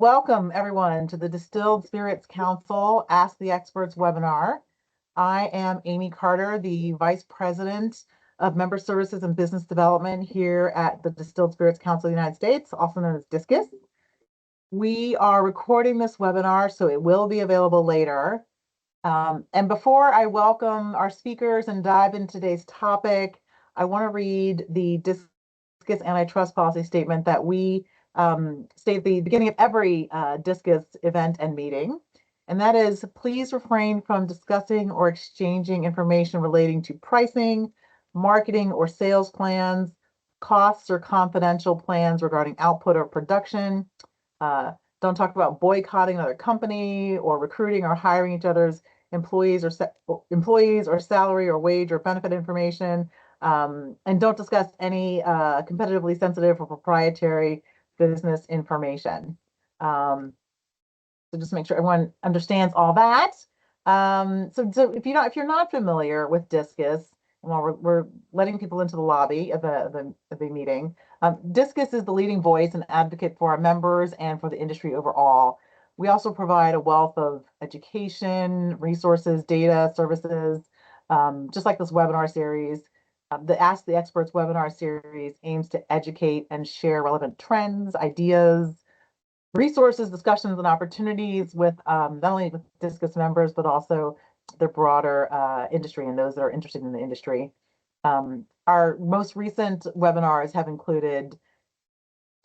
Welcome, everyone, to the Distilled Spirits Council Ask the Experts webinar. I am Amy Carter, the Vice President of Member Services and Business Development here at the Distilled Spirits Council of the United States, also known as DISCUS. We are recording this webinar, so it will be available later. And before I welcome our speakers and dive into today's topic, I want to read the DISCUS antitrust policy statement that we state at the beginning of every DISCUS event and meeting. And that is, please refrain from discussing or exchanging information relating to pricing, marketing or sales plans, costs or confidential plans regarding output or production. Don't talk about boycotting another company or recruiting or hiring each other's employees or salary or wage or benefit information. And don't discuss any competitively sensitive or proprietary business information. So just make sure everyone understands all that. So if you're not familiar with DISCUS, while we're letting people into the lobby of the meeting, DISCUS is the leading voice and advocate for our members and for the industry overall. We also provide a wealth of education, resources, data, services, just like this webinar series. The Ask the Experts webinar series aims to educate and share relevant trends, ideas, resources, discussions, and opportunities with not only with DISCUS members, but also the broader industry and those that are interested in the industry. Our most recent webinars have included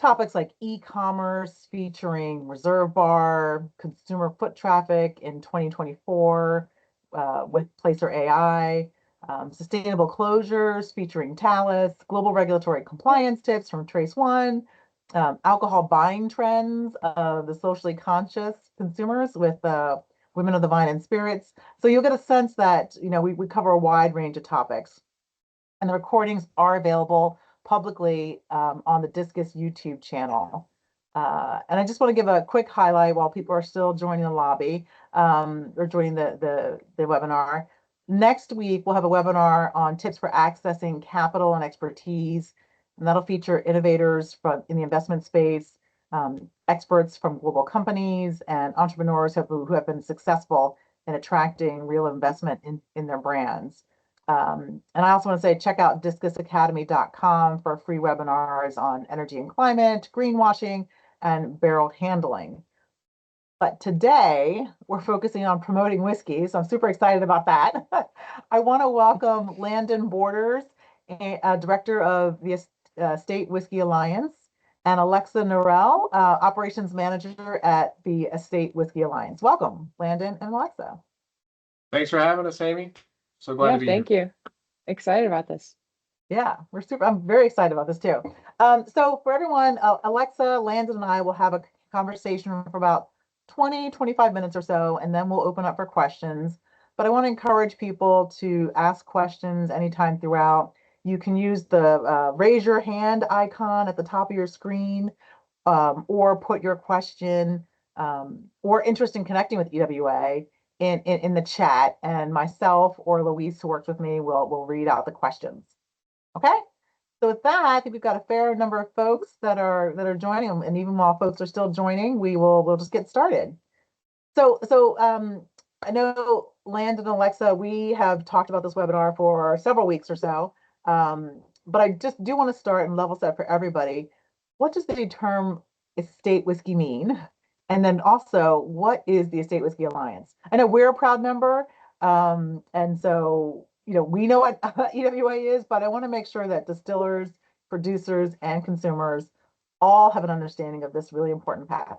topics like e-commerce featuring Reserve Bar, consumer foot traffic in 2024 with Placer AI, sustainable closures featuring Talus, global regulatory compliance tips from Trace One, alcohol buying trends of the socially conscious consumers with Women of the Vine and Spirits. So you'll get a sense that we cover a wide range of topics. And the recordings are available publicly on the DISCUS YouTube channel. And I just want to give a quick highlight while people are still joining the lobby or joining the webinar. Next week, we'll have a webinar on tips for accessing capital and expertise, and that'll feature innovators in the investment space, experts from global companies, and entrepreneurs who have been successful in attracting real investment in their brands. And I also want to say, check out discusacademy.com for free webinars on energy and climate, greenwashing, and barrel handling. But today, we're focusing on promoting whiskey, so I'm super excited about that. I want to welcome Landon Borders, Director of the Estate Whiskey Alliance, and Alexa Norell, Operations Manager at the Estate Whiskey Alliance. Welcome, Landon and Alexa. Thanks for having us, Amy. So glad to be here. Thank you. Excited about this. Yeah, I'm very excited about this too. So for everyone, Alexa, Landon, and I will have a conversation for about 20-25 minutes or so, and then we'll open up for questions. But I want to encourage people to ask questions anytime throughout. You can use the raise your hand icon at the top of your screen, or put your question or interest in connecting with EWA in the chat, and myself or Louise, who works with me, will read out the questions. Okay. So with that, I think we've got a fair number of folks that are joining, and even while folks are still joining, we'll just get started. So I know Landon and Alexa, we have talked about this webinar for several weeks or so, but I just do want to start and level set for everybody. What does the term estate whiskey mean? And then also, what is the Estate Whiskey Alliance? I know we're a proud member, and so we know what EWA is, but I want to make sure that distillers, producers, and consumers all have an understanding of this really important path.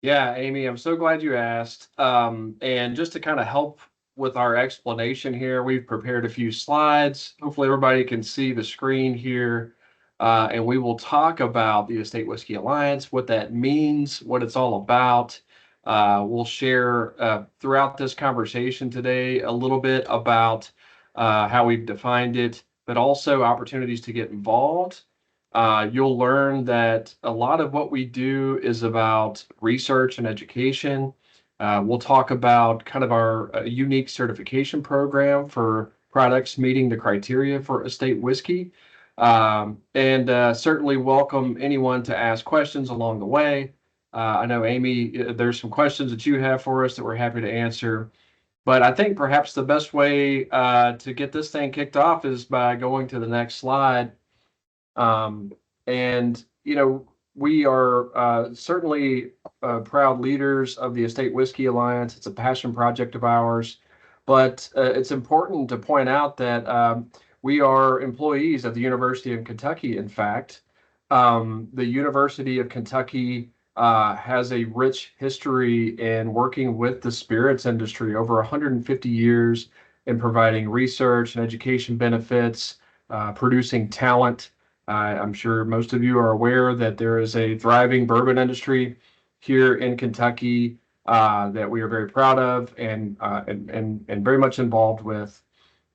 Yeah, Amy, I'm so glad you asked. And just to kind of help with our explanation here, we've prepared a few slides. Hopefully everybody can see the screen here. And we will talk about the Estate Whiskey Alliance, what that means, what it's all about. We'll share throughout this conversation today a little bit about how we've defined it, but also opportunities to get involved. You'll learn that a lot of what we do is about research and education. We'll talk about kind of our unique certification program for products meeting the criteria for estate whiskey. And certainly welcome anyone to ask questions along the way. I know, Amy, there's some questions that you have for us that we're happy to answer. But I think perhaps the best way to get this thing kicked off is by going to the next slide. Um, and, we are certainly proud leaders of the Estate Whiskey Alliance. It's a passion project of ours. But it's important to point out that we are employees of the University of Kentucky, in fact. The University of Kentucky has a rich history in working with the spirits industry over 150 years in providing research and education benefits, producing talent. I'm sure most of you are aware that there is a thriving bourbon industry here in Kentucky that we are very proud of and very much involved with.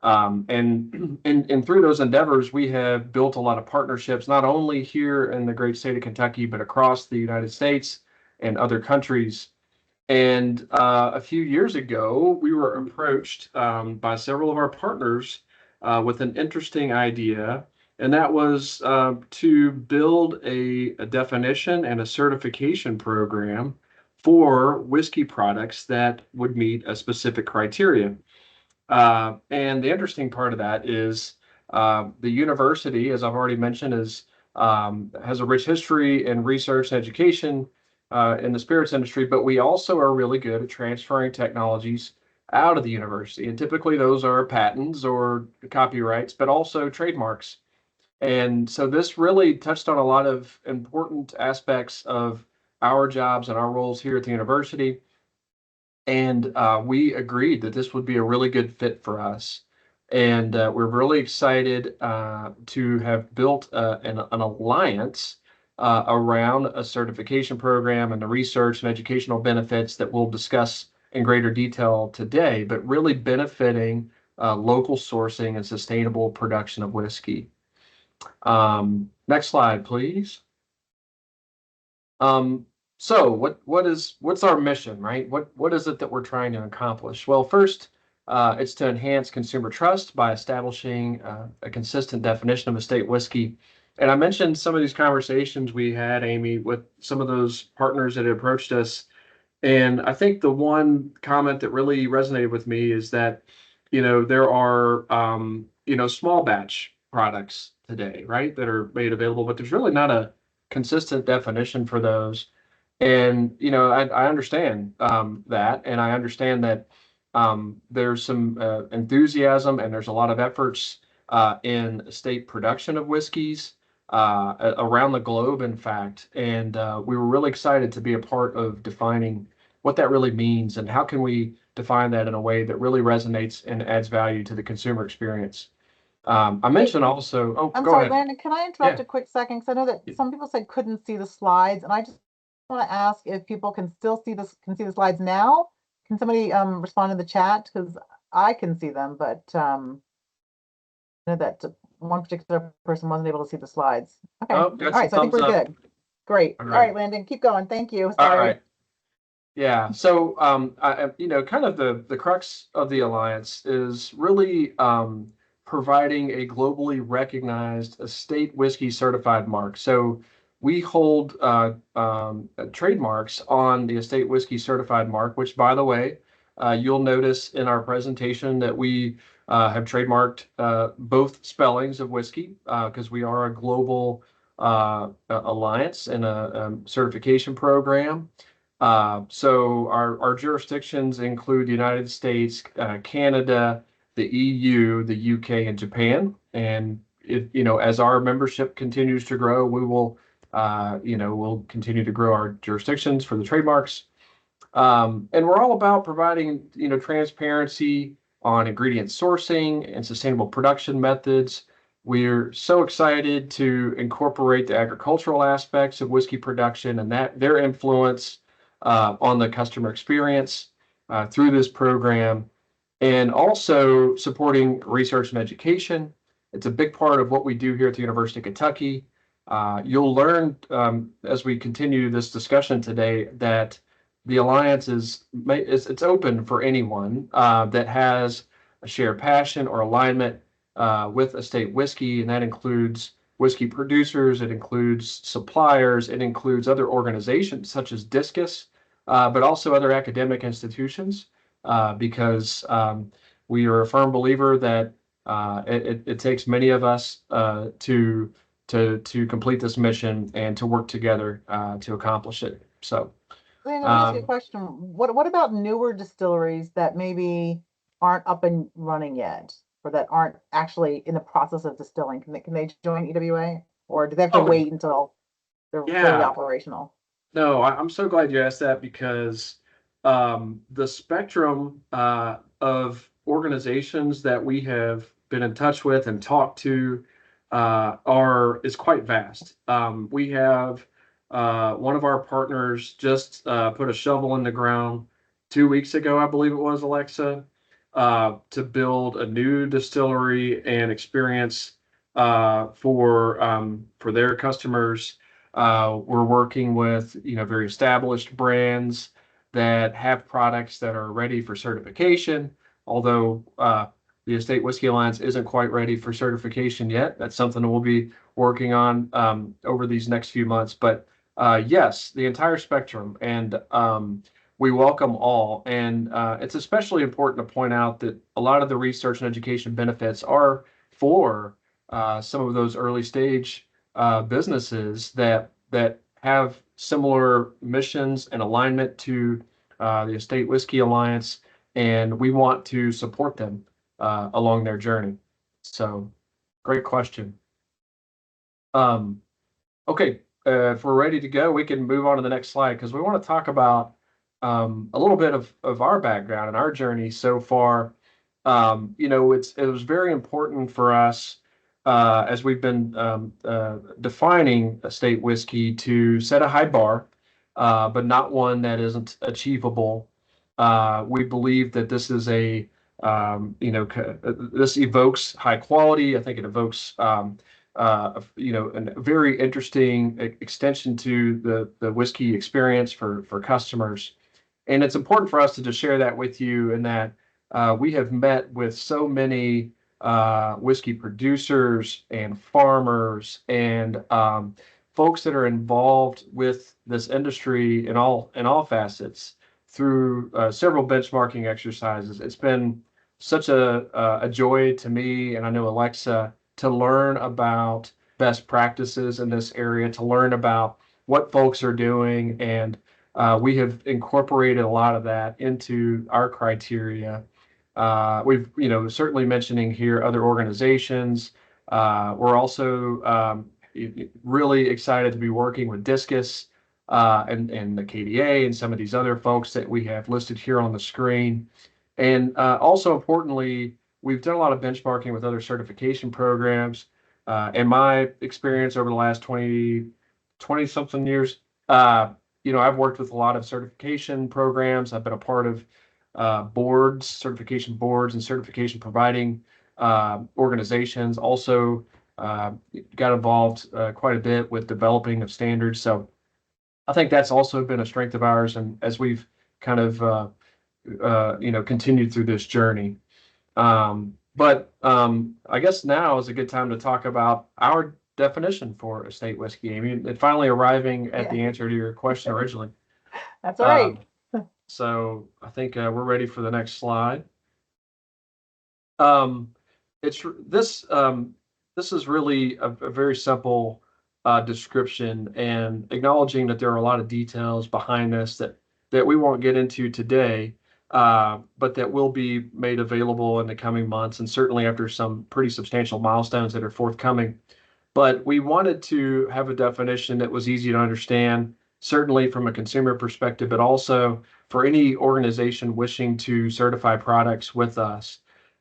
And through those endeavors, we have built a lot of partnerships, not only here in the great state of Kentucky, but across the United States and other countries. And a few years ago, we were approached by several of our partners with an interesting idea, and that was to build a definition and a certification program for whiskey products that would meet a specific criteria. And the interesting part of that is the university, as I've already mentioned, has a rich history in research and education in the spirits industry, but we also are really good at transferring technologies out of the university. And typically those are patents or copyrights, but also trademarks. And so this really touched on a lot of important aspects of our jobs and our roles here at the university. And we agreed that this would be a really good fit for us. And we're really excited to have built an alliance around a certification program and the research and educational benefits that we'll discuss in greater detail today, but really benefiting local sourcing and sustainable production of whiskey. Next slide, please. So what's our mission, right? What is it that we're trying to accomplish? Well, first, it's to enhance consumer trust by establishing a consistent definition of estate whiskey. And I mentioned some of these conversations we had, Amy, with some of those partners that had approached us. And I think the one comment that really resonated with me is that, there are, small batch products today, right, that are made available, but there's really not a consistent definition for those. And, I understand that, and I understand that there's some enthusiasm and there's a lot of efforts in state production of whiskeys around the globe, in fact. And we were really excited to be a part of defining what that really means and how can we define that in a way that really resonates and adds value to the consumer experience. I mentioned also, oh, I'm go sorry, ahead. Landon, can I interrupt Yeah. a quick second? Because I know that some people said couldn't see the slides, and I just want to ask if people can still see this, can see the slides now? Can somebody respond in the chat? Because I can see them, but I know that one particular person wasn't able to see the slides. Okay. Oh, All got right, some so I think thumbs we're up. good. Great. All All right. right, Landon, keep going. Thank you. All Sorry. right. Yeah. So, kind of the crux of the alliance is really providing a globally recognized estate whiskey certified mark. So we hold trademarks on the estate whiskey certified mark, which, by the way, you'll notice in our presentation that we have trademarked both spellings of whiskey because we are a global alliance and a certification program. So our jurisdictions include the United States, Canada, the EU, the UK, and Japan. And as our membership continues to grow, we'll continue to grow our jurisdictions for the trademarks. And we're all about providing, transparency on ingredient sourcing and sustainable production methods. We're so excited to incorporate the agricultural aspects of whiskey production and that their influence on the customer experience through this program, and also supporting research and education. It's a big part of what we do here at the University of Kentucky. You'll learn as we continue this discussion today that the Alliance it's open for anyone that has a shared passion or alignment with estate whiskey, and that includes whiskey producers, it includes suppliers, it includes other organizations such as Discus, but also other academic institutions, because we are a firm believer that it takes many of us to complete this mission and to work together to accomplish it. So, Let me ask you a um, question. What about newer distilleries that maybe aren't up and running yet, or that aren't actually in the process of distilling? Can they join EWA, or do they have to oh wait until they're fully yeah, operational? no, I'm so glad you asked that because the spectrum of organizations that we have been in touch with and talked to are is quite vast. We have one of our partners just put a shovel in the ground 2 weeks ago, I believe it was, Alexa, to build a new distillery and experience for their customers. We're working with, very established brands that have products that are ready for certification, although the Estate Whiskey Alliance isn't quite ready for certification yet. That's something that we'll be working on over these next few months. But yes, the entire spectrum, and we welcome all. And it's especially important to point out that a lot of the research and education benefits are for some of those early stage businesses that have similar missions and alignment to the Estate Whiskey Alliance, and we want to support them along their journey. So, great question. Um, Okay, if we're ready to go, we can move on to the next slide because we want to talk about a little bit of our background and our journey so far. It was very important for us as we've been defining estate whiskey to set a high bar, but not one that isn't achievable. We believe that this is this evokes high quality. I think it evokes a very interesting extension to the whiskey experience for customers. And it's important for us to just share that with you, in that we have met with so many whiskey producers and farmers and folks that are involved with this industry in all facets through several benchmarking exercises. It's been such a joy to me, and I know Alexa, to learn about best practices in this area, to learn about what folks are doing. And we have incorporated a lot of that into our criteria. We've, certainly mentioning here other organizations. We're also really excited to be working with Discus and the KDA and some of these other folks that we have listed here on the screen. And also importantly, we've done a lot of benchmarking with other certification programs. In my experience over the last 20 something years, I've worked with a lot of certification programs. I've been a part of certification boards, and certification providing organizations. Also, got involved quite a bit with developing of standards. So I think that's also been a strength of ours, and as we've kind of continued through this journey. But I guess now is a good time to talk about our definition for estate whiskey. I mean, and finally arriving at the Yeah, answer to your question originally. that's all right. Um, so I think we're ready for the next slide. Um, it's this is really a very simple description, and acknowledging that there are a lot of details behind this that we won't get into today, but that will be made available in the coming months, and certainly after some pretty substantial milestones that are forthcoming. But we wanted to have a definition that was easy to understand, certainly from a consumer perspective, but also for any organization wishing to certify products with us,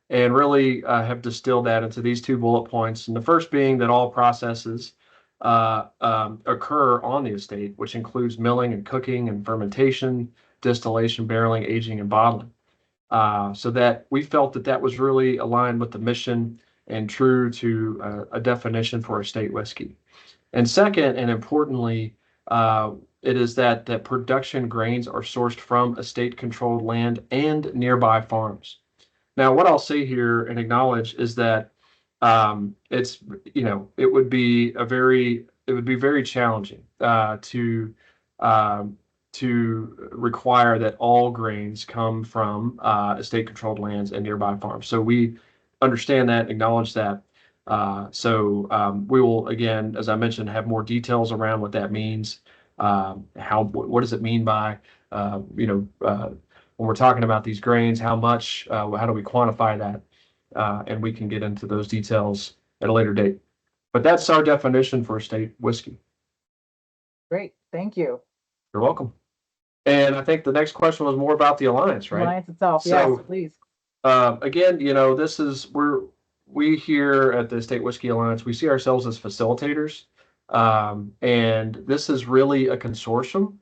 and really have distilled that into these two bullet points. And the first being that all processes occur on the estate, which includes milling and cooking and fermentation, distillation, barreling, aging, and bottling. So that we felt that that was really aligned with the mission and true to a definition for estate whiskey. And second, and importantly, it is that production grains are sourced from estate-controlled land and nearby farms. Now, what I'll say here and acknowledge is that it's, it would be very challenging um, to require that all grains come from state-controlled lands and nearby farms. So we understand that, acknowledge that. We will, again, as I mentioned, have more details around what that means. What does it mean by, when we're talking about these grains, how much, how do we quantify that? And we can get into those details at a later date. But that's our definition for state whiskey. Great, thank you. You're welcome. And I think the next question was more about the Alliance, right? Alliance itself, So, yes, please. Again, we here at the State Whiskey Alliance, we see ourselves as facilitators. And this is really a consortium.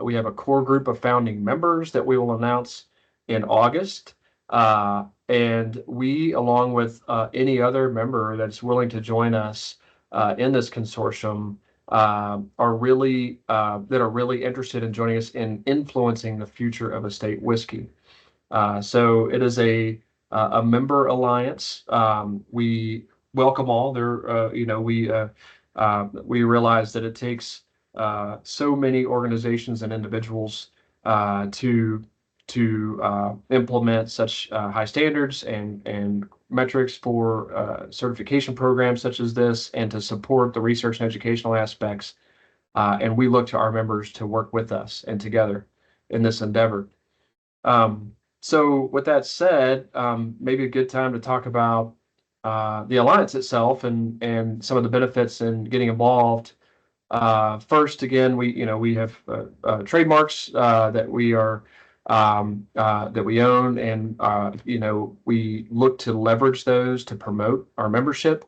We have a core group of founding members that we will announce in August. And we, along with any other member that's willing to join us in this consortium, are really interested in joining us in influencing the future of estate whiskey. So it is a member alliance. We welcome all. We realize that it takes so many organizations and individuals to implement such high standards and metrics for certification programs such as this, and to support the research and educational aspects. And we look to our members to work with us and together in this endeavor. So with that said, maybe a good time to talk about the Alliance itself and some of the benefits in getting involved. First, again, we have trademarks that we own, and we look to leverage those to promote our membership.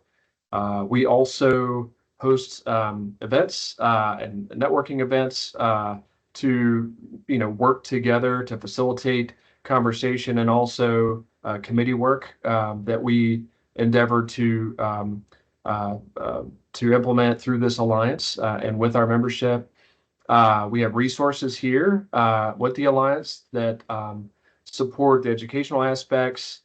We also host events and networking events to work together to facilitate conversation, and also committee work that we endeavor to implement through this alliance and with our membership. We have resources here with the alliance that support the educational aspects.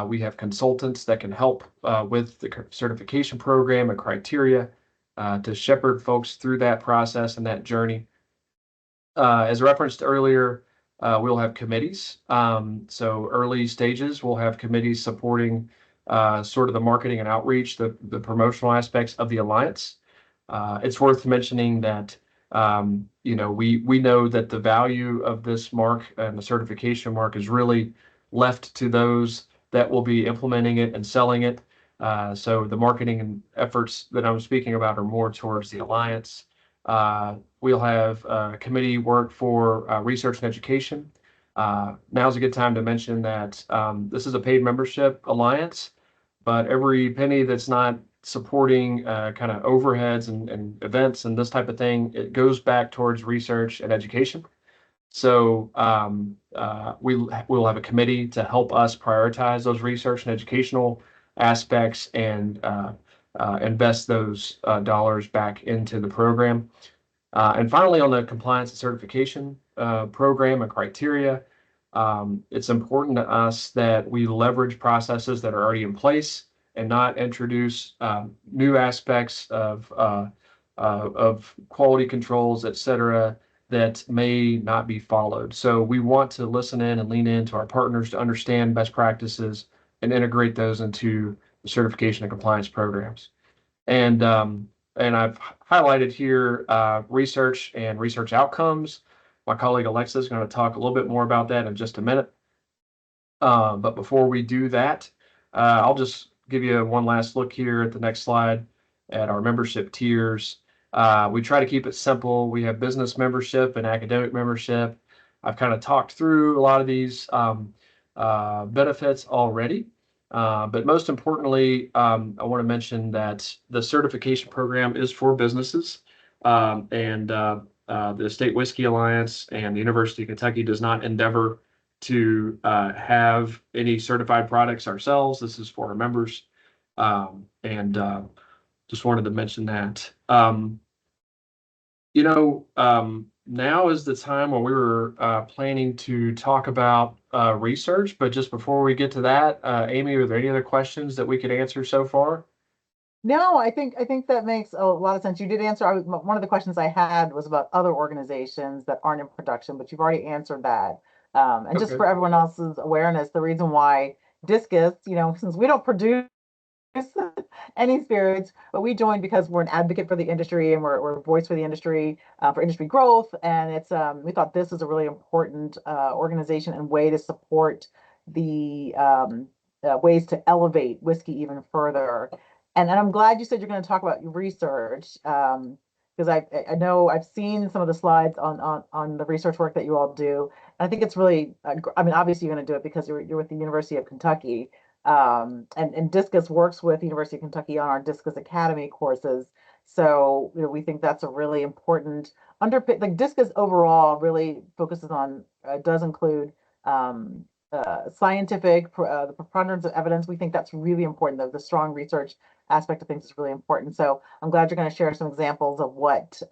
We have consultants that can help with the certification program and criteria to shepherd folks through that process and that journey. As referenced earlier, we'll have committees. So early stages, we'll have committees supporting sort of the marketing and outreach, the promotional aspects of the alliance. It's worth mentioning that we know that the value of this mark and the certification mark is really left to those that will be implementing it and selling it. So the marketing efforts that I'm speaking about are more towards the alliance. We'll have committee work for research and education. Now's a good time to mention that this is a paid membership alliance, but every penny that's not supporting kind of overheads and events and this type of thing, it goes back towards research and education. So we'll have a committee to help us prioritize those research and educational aspects and invest those dollars back into the program. And finally, on the compliance and certification program and criteria, it's important to us that we leverage processes that are already in place and not introduce new aspects of quality controls, et cetera, that may not be followed. So we want to listen in and lean into our partners to understand best practices and integrate those into the certification and compliance programs. And I've highlighted here research and research outcomes. My colleague Alexa is going to talk a little bit more about that in just a minute. But before we do that, I'll just give you one last look here at the next slide at our membership tiers. We try to keep it simple. We have business membership and academic membership. I've kind of talked through a lot of these benefits already. But most importantly, I want to mention that the certification program is for businesses, and the State Whiskey Alliance and the University of Kentucky does not endeavor to have any certified products ourselves. This is for our members, and just wanted to mention that. now is the time when we were planning to talk about research, but just before we get to that, Amy, are there any other questions that we could answer so far? No, I think that makes a lot of sense. You did answer. One of the questions I had was about other organizations that aren't in production, but you've already answered that. And just Okay. for everyone else's awareness, the reason why Discus, since we don't produce any spirits, but we joined because we're an advocate for the industry and we're a voice for the industry, for industry growth. And we thought this is a really important organization and way to support the ways to elevate whiskey even further. And I'm glad you said you're going to talk about your research. Because I know I've seen some of the slides on the research work that you all do. And I think it's really, I mean, obviously you're going to do it because you're with the University of Kentucky, and Discus works with University of Kentucky on our Discus Academy courses. So, we think that's a really important underpin. Like Discus overall really focuses on, does include the preponderance of evidence. We think that's really important. The strong research aspect of things is really important. So I'm glad you're going to share some examples of what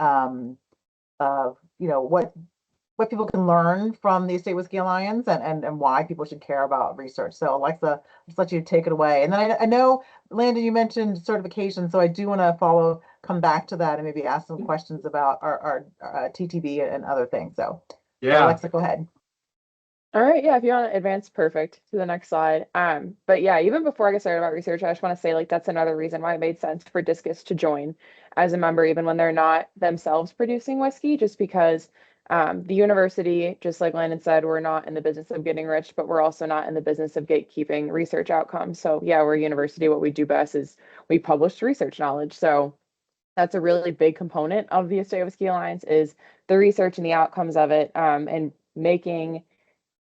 people can learn from the Estate Whiskey Alliance, and why people should care about research. So Alexa, just let you take it away. And then I know, Landon, you mentioned certification, so I do want to come back to that and maybe ask some questions about our TTB and other things. So Yeah. Alexa, go ahead. All right, yeah, if you want to advance, perfect, to the next slide. But yeah, even before I get started about research, I just want to say like that's another reason why it made sense for Discus to join as a member, even when they're not themselves producing whiskey, just because the university, just like Landon said, we're not in the business of getting rich, but we're also not in the business of gatekeeping research outcomes. So yeah, we're a university. What we do best is we publish research knowledge. So that's a really big component of the Estate Whiskey Alliance is the research and the outcomes of it, and making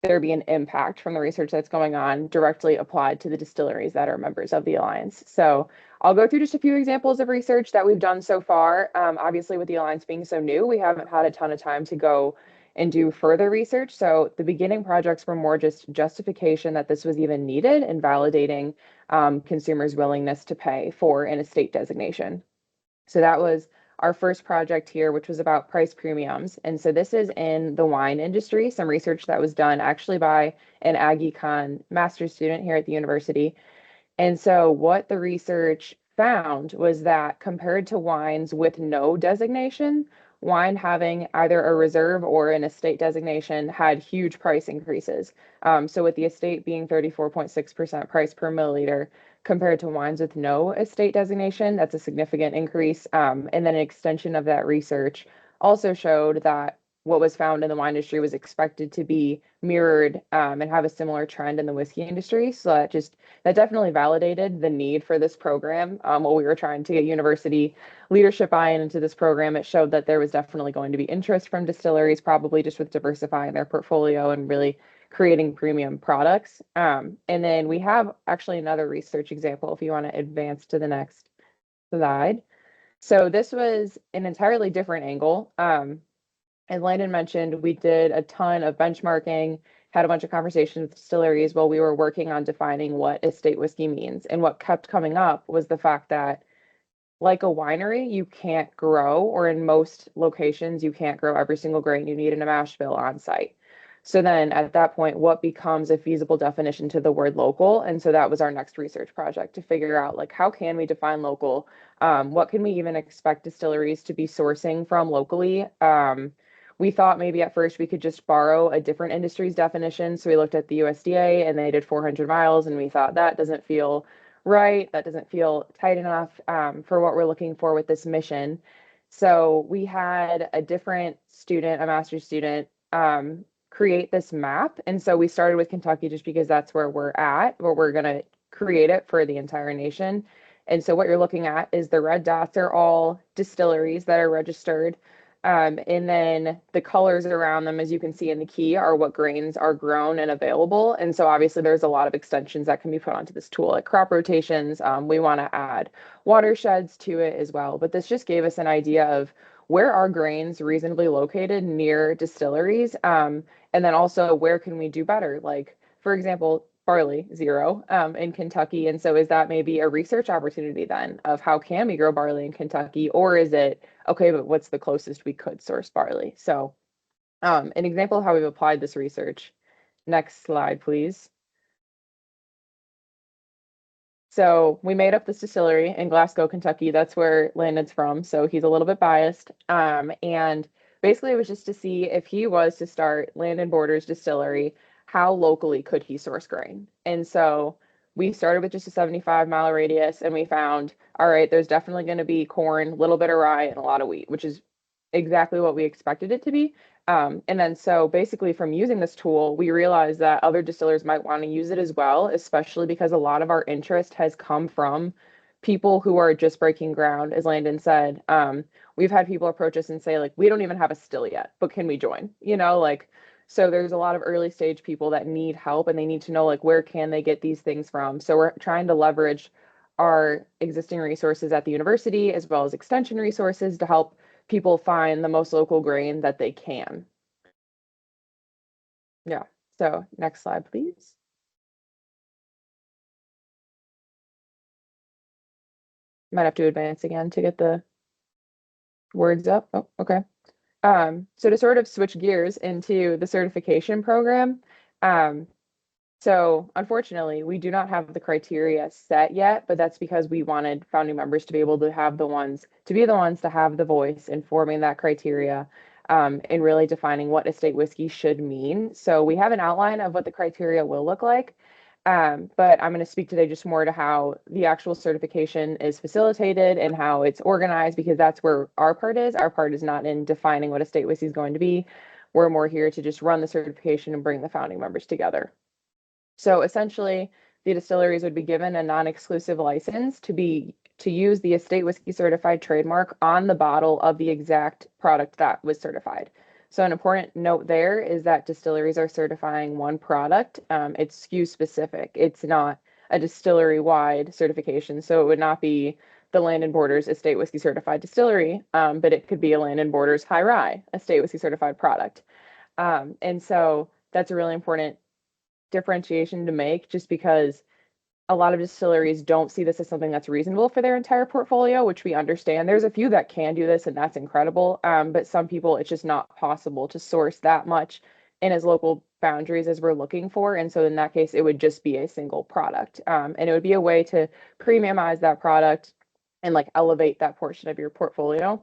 there be an impact from the research that's going on directly applied to the distilleries that are members of the Alliance. So I'll go through just a few examples of research that we've done so far. Obviously, with the Alliance being so new, we haven't had a ton of time to go and do further research. So the beginning projects were more just justification that this was even needed and validating consumers' willingness to pay for an estate designation. So that was our first project here, which was about price premiums. And so this is in the wine industry, some research that was done actually by an AggieCon master's student here at the university. And so what the research found was that compared to wines with no designation, wine having either a reserve or an estate designation had huge price increases. So with the estate being 34.6% price per milliliter compared to wines with no estate designation, that's a significant increase. And then an extension of that research also showed that what was found in the wine industry was expected to be mirrored and have a similar trend in the whiskey industry. So that definitely validated the need for this program. While we were trying to get university leadership buy-in into this program, it showed that there was definitely going to be interest from distilleries, probably just with diversifying their portfolio and really creating premium products. And then we have actually another research example if you want to advance to the next slide. So this was an entirely different angle. As Landon mentioned, we did a ton of benchmarking, had a bunch of conversations with distilleries while we were working on defining what estate whiskey means. And what kept coming up was the fact that, like a winery, you can't grow, or in most locations, you can't grow every single grain. You need an mash bill on site. So then at that point, what becomes a feasible definition to the word local? And so that was our next research project to figure out like how can we define local? What can we even expect distilleries to be sourcing from locally? We thought maybe at first we could just borrow a different industry's definition. So we looked at the USDA and they did 400 miles, and we thought that doesn't feel right. That doesn't feel tight enough for what we're looking for with this mission. So we had a different student, a master's student, create this map. And so we started with Kentucky just because that's where we're at, where we're going to create it for the entire nation. And so what you're looking at is the red dots are all distilleries that are registered. And then the colors around them, as you can see in the key, are what grains are grown and available. And so obviously there's a lot of extensions that can be put onto this tool, like crop rotations. We want to add watersheds to it as well. But this just gave us an idea of where are grains reasonably located near distilleries? And then also where can we do better? Like, for example, barley, zero in Kentucky. And so is that maybe a research opportunity then of how can we grow barley in Kentucky? Or is it, okay, but what's the closest we could source barley? So An example of how we've applied this research. Next slide, please. So we made up this distillery in Glasgow, Kentucky. That's where Landon's from, so he's a little bit biased. And basically it was just to see if he was to start Landon Borders Distillery, how locally could he source grain? And so we started with just a 75-mile radius and we found, all right, there's definitely going to be corn, a little bit of rye, and a lot of wheat, which is exactly what we expected it to be. And then so basically from using this tool, we realized that other distillers might want to use it as well, especially because a lot of our interest has come from people who are just breaking ground, as Landon said. We've had people approach us and say, like, we don't even have a still yet, but can we join? Like, so there's a lot of early stage people that need help and they need to know, like, where can they get these things from? So we're trying to leverage our existing resources at the university as well as extension resources to help people find the most local grain that they can. Yeah. So next slide, please. Might have to advance again to get the words up. Oh, okay. So to sort of switch gears into the certification program, um, so unfortunately, we do not have the criteria set yet, but that's because we wanted founding members to be able to have the ones to be the ones to have the voice in forming that criteria, and really defining what estate whiskey should mean. So we have an outline of what the criteria will look like. But I'm going to speak today just more to how the actual certification is facilitated and how it's organized, because that's where our part is. Our part is not in defining what estate whiskey is going to be. We're more here to just run the certification and bring the founding members together. So essentially, the distilleries would be given a non-exclusive license to use the estate whiskey certified trademark on the bottle of the exact product that was certified. So an important note there is that distilleries are certifying one product. It's SKU specific. It's not a distillery-wide certification. So it would not be the Land and Borders Estate Whiskey Certified Distillery, but it could be a Land and Borders High Rye Estate Whiskey Certified product. And so that's a really important differentiation to make, just because a lot of distilleries don't see this as something that's reasonable for their entire portfolio, which we understand. There's a few that can do this, and that's incredible. But some people, it's just not possible to source that much in as local boundaries as we're looking for. And so in that case, it would just be a single product. And it would be a way to premiumize that product and like elevate that portion of your portfolio.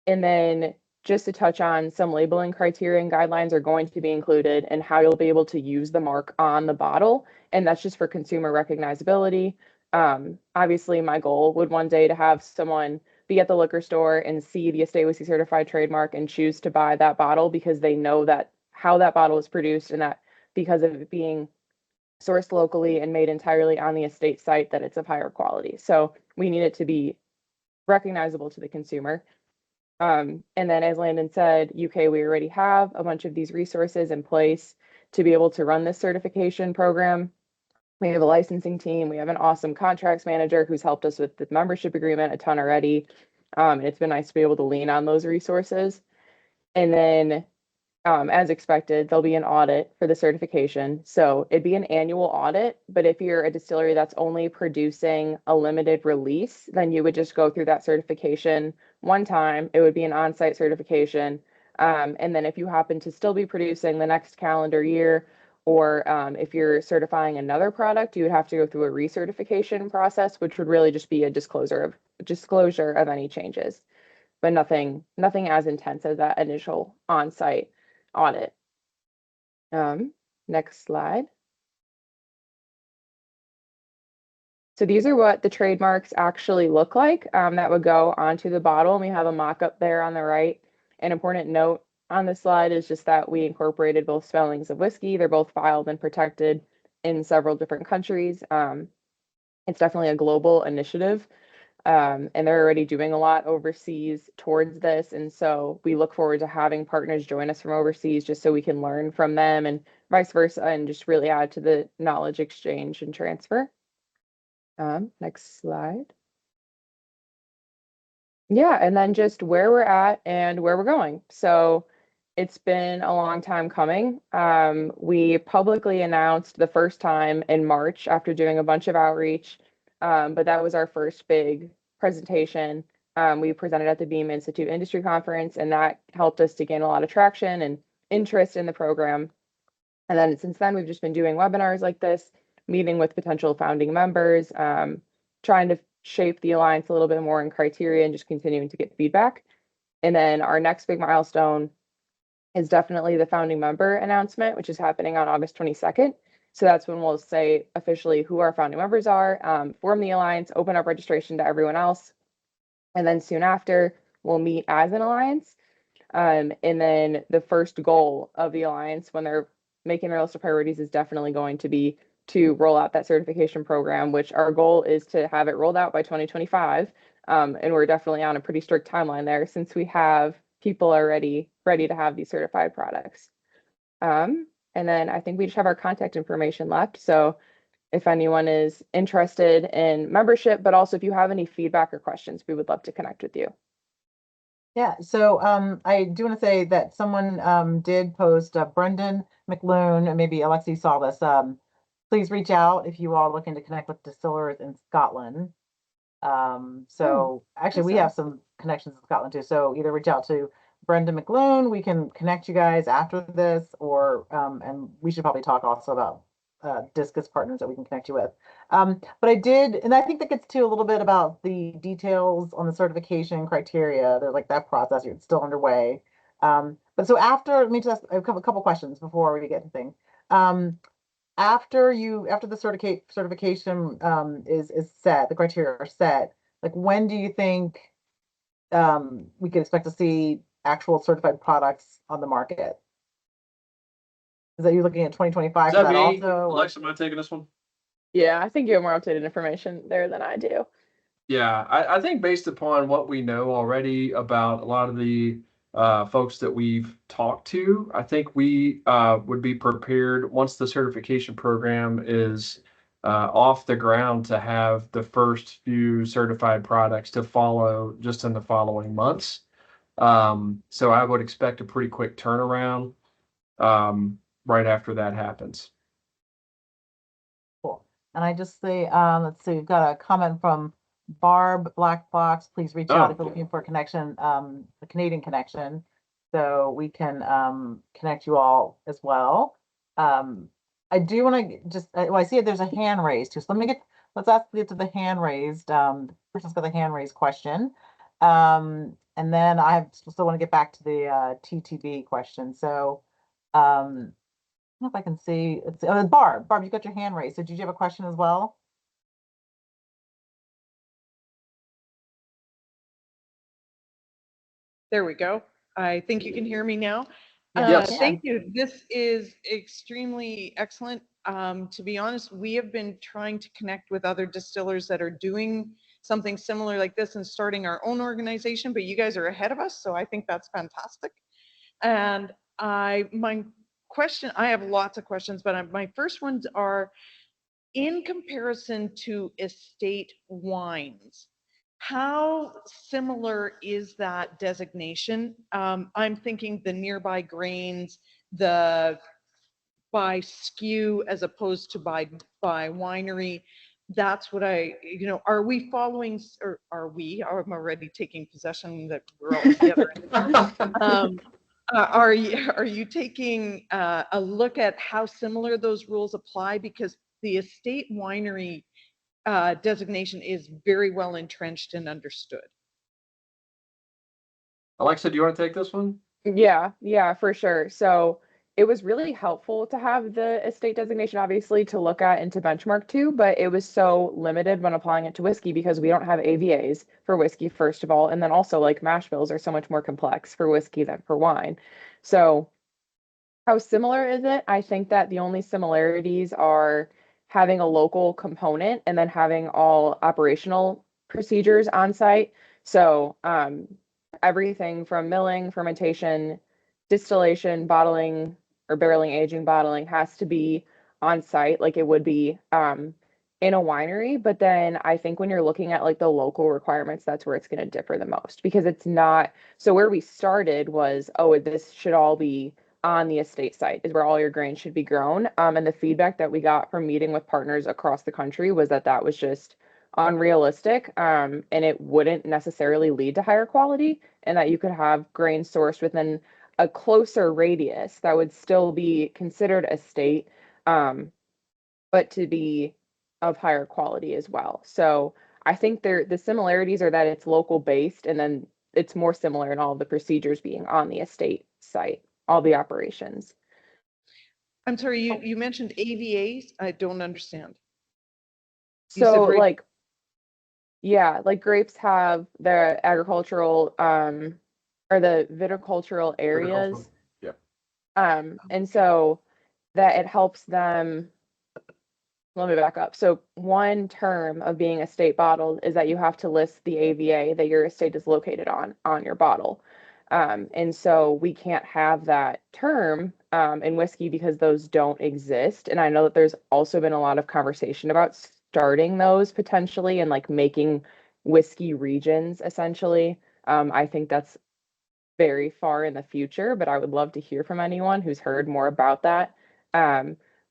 And then just to touch on some labeling criteria and guidelines are going to be included and how you'll be able to use the mark on the bottle. And that's just for consumer recognizability. Obviously, my goal would one day to have someone be at the liquor store and see the Estate Whiskey Certified trademark and choose to buy that bottle because they know that how that bottle is produced, and that because of it being sourced locally and made entirely on the estate site, that it's of higher quality. So we need it to be recognizable to the consumer. And then, as Landon said, UK, we already have a bunch of these resources in place to be able to run this certification program. We have a licensing team. We have an awesome contracts manager who's helped us with the membership agreement a ton already. And it's been nice to be able to lean on those resources. And then as expected, there'll be an audit for the certification. So it'd be an annual audit, but if you're a distillery that's only producing a limited release, then you would just go through that certification one time. It would be an on-site certification. And then if you happen to still be producing the next calendar year, or if you're certifying another product, you would have to go through a recertification process, which would really just be a disclosure of any changes, but nothing as intense as that initial on-site audit. Next slide. So these are what the trademarks actually look like, that would go onto the bottle. And we have a mock-up there on the right. An important note on this slide is just that we incorporated both spellings of whiskey. They're both filed and protected in several different countries. It's definitely a global initiative. And they're already doing a lot overseas towards this. And so we look forward to having partners join us from overseas just so we can learn from them and vice versa, and just really add to the knowledge exchange and transfer. Next slide. Yeah, and then just where we're at and where we're going. So it's been a long time coming. We publicly announced the first time in March after doing a bunch of outreach, but that was our first big presentation. We presented at the Beam Institute Industry Conference, and that helped us to gain a lot of traction and interest in the program. And then since then, we've just been doing webinars like this, meeting with potential founding members, trying to shape the alliance a little bit more in criteria and just continuing to get feedback. And then our next big milestone is definitely the founding member announcement, which is happening on August 22nd. So that's when we'll say officially who our founding members are, form the alliance, open up registration to everyone else. And then soon after, we'll meet as an alliance. And then the first goal of the alliance when they're making their list of priorities is definitely going to be to roll out that certification program, which our goal is to have it rolled out by 2025. And we're definitely on a pretty strict timeline there since we have people already ready to have these certified products. And then I think we just have our contact information left. So if anyone is interested in membership, but also if you have any feedback or questions, we would love to connect with you. Yeah, so I do want to say that someone did post Brendan McLoone, and maybe Alexi saw this. Please reach out if you are looking to connect with distillers in Scotland. So actually, we have some connections in Scotland too. So either reach out to Brendan McLoone, we can connect you guys after this, or and we should probably talk also about Discus partners that we can connect you with. But I did, and I think that gets to a little bit about the details on the certification criteria. They're like that process, it's still underway. But so after, let me just ask a couple questions before we get to things. After the certification is set, the criteria are set, like when do you think we can expect to see actual certified products on the market? Is that you looking at 2025 Is for that that me? also? or- Alexa, am I taking this one? Yeah, I think you have more updated information there than I do. Yeah, I think based upon what we know already about a lot of the folks that we've talked to, I think we would be prepared once the certification program is off the ground to have the first few certified products to follow just in the following months. So I would expect a pretty quick turnaround right after that happens. Cool. And I just say, let's see, we've got a comment from Barb Black Box. Please reach out if you're looking for a connection, a Canadian connection, so we can connect you all as well. I do want to just, well, I see there's a hand raised too. So let's get to the hand raised. Person's got the hand raised question. And then I still want to get back to the TTB question. So, I don't know if I can see. Oh, Barb, you got your hand raised. So did you have a question as well? There we go. I think you can hear me now. Yes. Thank you. This is extremely excellent. To be honest, we have been trying to connect with other distillers that are doing something similar like this and starting our own organization, but you guys are ahead of us, so I think that's fantastic. And my question, I have lots of questions, but my first ones are, in comparison to estate wines, how similar is that designation? I'm thinking the nearby grains, the by SKU as opposed to by winery. That's what are we following, or I'm already taking possession that we're all together. Are you taking a look at how similar those rules apply? Because the estate winery designation is very well entrenched and understood. Alexa, do you want to take this one? Yeah, for sure. So it was really helpful to have the estate designation, obviously, to look at and to benchmark to, but it was so limited when applying it to whiskey because we don't have AVAs for whiskey, first of all. And then also, like, mash bills are so much more complex for whiskey than for wine. So how similar is it? I think that the only similarities are having a local component and then having all operational procedures on site. So everything from milling, fermentation, distillation, bottling, or barreling, aging, bottling has to be on site like it would be in a winery. But then I think when you're looking at like the local requirements, that's where it's going to differ the most because it's not. So where we started was, oh, this should all be on the estate site is where all your grain should be grown. And the feedback that we got from meeting with partners across the country was that that was just unrealistic, and it wouldn't necessarily lead to higher quality, and that you could have grain sourced within a closer radius that would still be considered a state, but to be of higher quality as well. So I think the similarities are that it's local based, and then it's more similar in all the procedures being on the estate site, all the operations. I'm sorry, you mentioned AVAs. I don't understand. You So said like, yeah, like grapes have the agricultural or the viticultural areas. Yeah. And so that it helps them. Let me back up. So one term of being estate bottled is that you have to list the AVA that your estate is located on your bottle. And so we can't have that term in whiskey because those don't exist. And I know that there's also been a lot of conversation about starting those potentially and like making whiskey regions essentially. I think that's very far in the future, but I would love to hear from anyone who's heard more about that.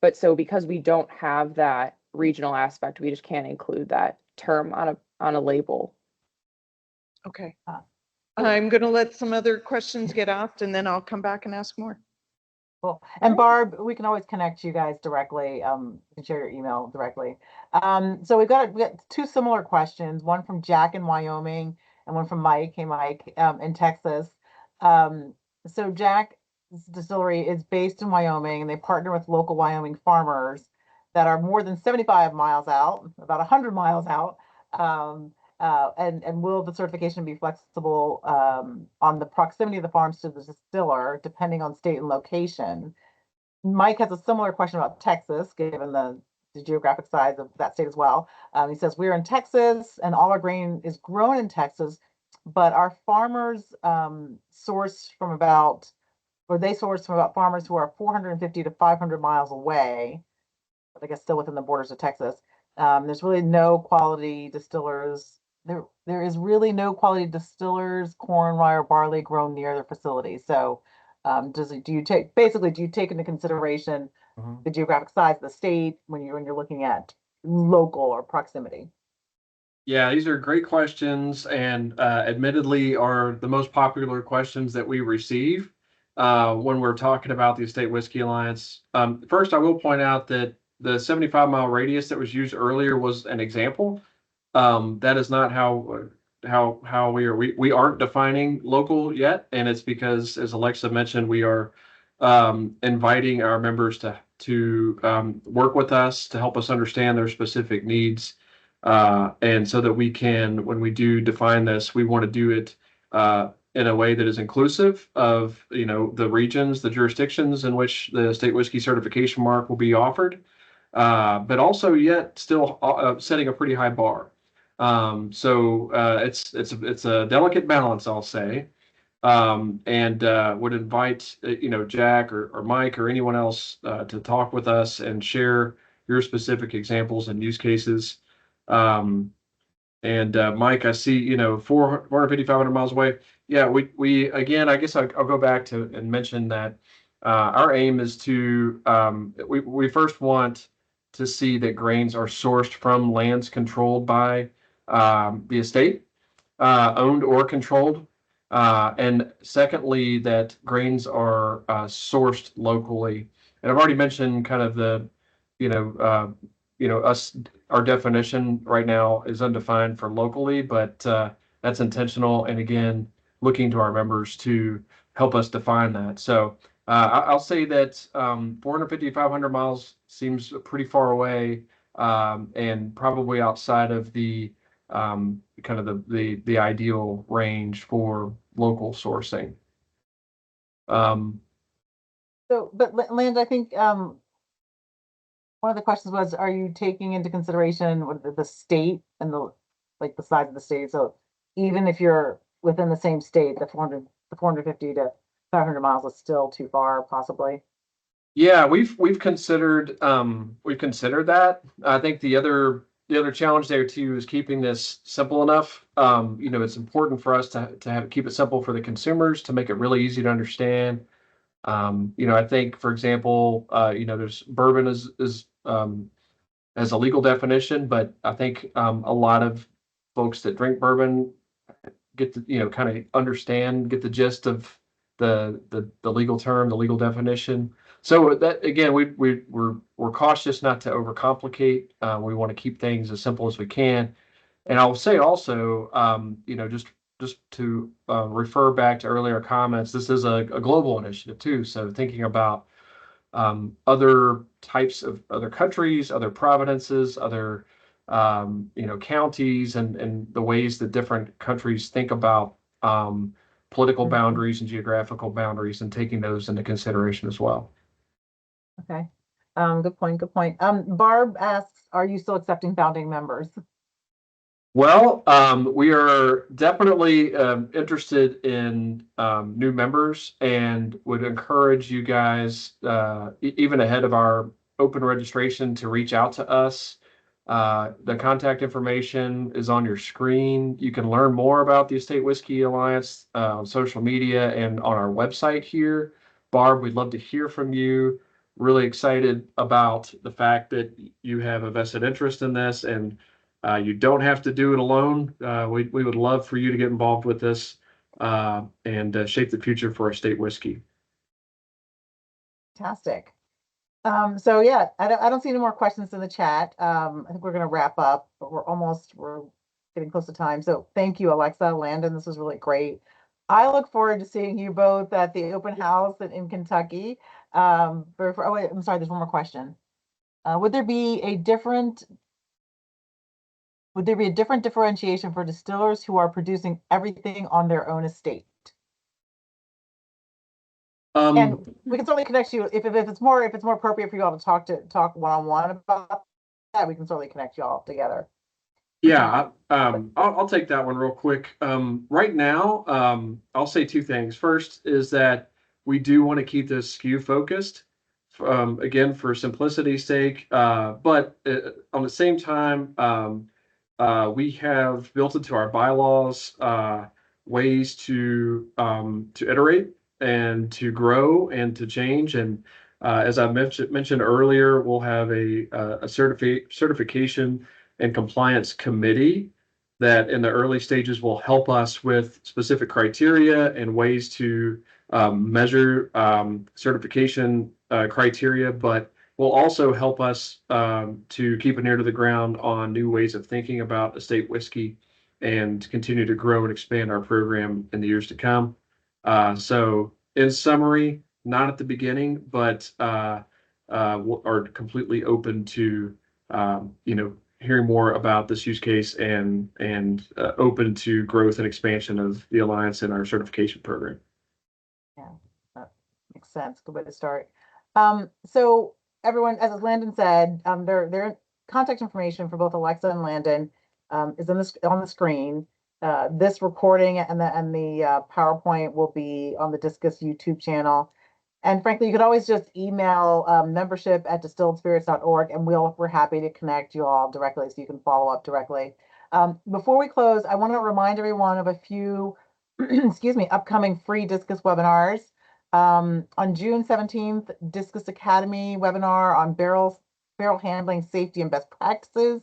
But so because we don't have that regional aspect, we just can't include that term on a label. Okay. Uh, I'm going to let some other questions get asked and then I'll come back and ask more. Cool. And Barb, we can always connect you guys directly. You can share your email directly. So we got two similar questions, one from Jack in Wyoming and one from Mike. Hey, Mike, in Texas. So Jack's distillery is based in Wyoming, and they partner with local Wyoming farmers that are more than 75 miles out, about 100 miles out. And will the certification be flexible on the proximity of the farms to the distiller, depending on state and location? Mike has a similar question about Texas, given the geographic size of that state as well. He says, we're in Texas and all our grain is grown in Texas, but our farmers source from about farmers who are 450 to 500 miles away, but I guess still within the borders of Texas. There's really no quality distillers. There is really no quality distillers, corn, rye, or barley grown near their facility. So, do you take into consideration the geographic size of the state when you're looking at local or proximity? Yeah, these are great questions, and admittedly are the most popular questions that we receive when we're talking about the Estate Whiskey Alliance. First, I will point out that the 75-mile radius that was used earlier was an example. That is not how we are. We aren't defining local yet, and it's because, as Alexa mentioned, we are inviting our members to work with us to help us understand their specific needs. And so that we can, when we do define this, we want to do it in a way that is inclusive of, the regions, the jurisdictions in which the state whiskey certification mark will be offered, but also yet still setting a pretty high bar. So it's a delicate balance, I'll say, and would invite Jack or Mike or anyone else to talk with us and share your specific examples and use cases. And Mike, I see, 450, 500 miles away. Yeah, we again, I guess I'll go back to and mention that our aim is to, we first want to see that grains are sourced from lands controlled by the estate, owned or controlled. And secondly, that grains are sourced locally. And I've already mentioned kind of you know, uh, us, our definition right now is undefined for locally, but that's intentional. And again, looking to our members to help us define that. So I'll say that 450, 500 miles seems pretty far away, and probably outside of the kind of the ideal range for local sourcing. But Land, I think one of the questions was, are you taking into consideration what the state and the size of the state? So even if you're within the same state, the 450 to 500 miles is still too far, possibly. Yeah, we've considered that. I think the other challenge there too is keeping this simple enough. It's important for us to keep it simple for the consumers, to make it really easy to understand. I think, for example, there's bourbon as a legal definition, but I think a lot of folks that drink bourbon get to, kind of understand, get the gist of the legal term, the legal definition. So that again, we're cautious not to overcomplicate. We want to keep things as simple as we can. And I'll say also, just to refer back to earlier comments, this is a global initiative too. So thinking about other types of other countries, other provinces, other counties, and the ways that different countries think about political boundaries and geographical boundaries, and taking those into consideration as well. Okay. Good point. Good point. Barb asks, are you still accepting founding members? Well, we are definitely interested in new members, and would encourage you guys, even ahead of our open registration, to reach out to us. The contact information is on your screen. You can learn more about the Estate Whiskey Alliance on social media and on our website here. Barb, we'd love to hear from you. Really excited about the fact that you have a vested interest in this, and you don't have to do it alone. We would love for you to get involved with this and shape the future for Estate Whiskey. Fantastic. So yeah, I don't see any more questions in the chat. I think we're going to wrap up, but we're getting close to time. So thank you, Alexa, Landon. This was really great. I look forward to seeing you both at the open house in Kentucky. Oh wait, I'm sorry, there's one more question. Would there be a different differentiation for distillers who are producing everything on their own estate? And we can certainly connect you if it's more appropriate for you all to talk one-on-one about that. We can certainly connect you all together. Yeah, I'll take that one real quick. Right now, I'll say two things. First is that we do want to keep this SKU focused, again, for simplicity's sake. But on the same time, we have built into our bylaws ways to iterate and to grow and to change. And as I mentioned earlier, we'll have a certification and compliance committee that in the early stages will help us with specific criteria and ways to measure certification criteria, but will also help us to keep an ear to the ground on new ways of thinking about estate whiskey and continue to grow and expand our program in the years to come. So in summary, not at the beginning, but are completely open to hearing more about this use case and open to growth and expansion of the Alliance and our certification program. Yeah, that makes sense. Good way to start. So everyone, as Landon said, their contact information for both Alexa and Landon is on the screen. This recording and the PowerPoint will be on the Discus YouTube channel. And frankly, you could always just email membership@distilledspirits.org, and we're happy to connect you all directly so you can follow up directly. Before we close, I want to remind everyone of a few, excuse me, upcoming free Discus webinars. On June 17th, Discus Academy webinar on barrel handling safety and best practices.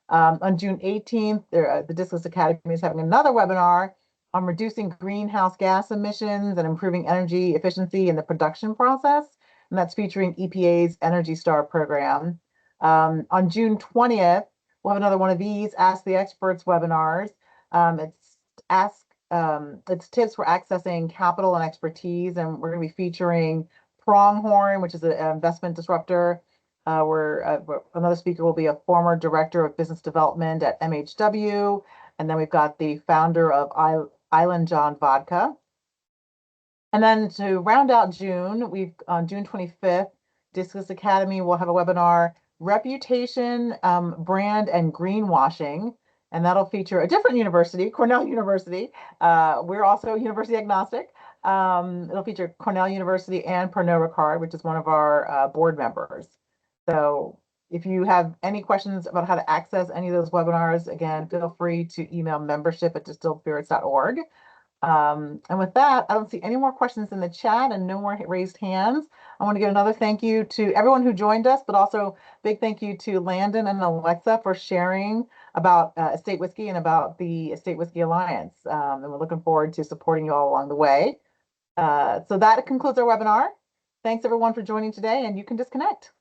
On June 18th, the Discus Academy is having another webinar on reducing greenhouse gas emissions and improving energy efficiency in the production process. And that's featuring EPA's Energy Star program. On June 20th, we'll have another one of these Ask the Experts webinars. It's tips for accessing capital and expertise. And we're going to be featuring Pronghorn, which is an investment disruptor. Where another speaker will be a former director of business development at MHW. And then we've got the founder of Island John Vodka. And then to round out June, on June 25th, Discus Academy will have a webinar, Reputation, Brand, and Greenwashing. And that'll feature a different university, Cornell University. We're also university agnostic. It'll feature Cornell University and Pernod Ricard, which is one of our board members. So if you have any questions about how to access any of those webinars, again, feel free to email membership@distilledspirits.org. And with that, I don't see any more questions in the chat and no more raised hands. I want to give another thank you to everyone who joined us, but also big thank you to Landon and Alexa for sharing about Estate Whiskey and about the Estate Whiskey Alliance. And we're looking forward to supporting you all along the way. So that concludes our webinar. Thanks everyone for joining today, and you can disconnect.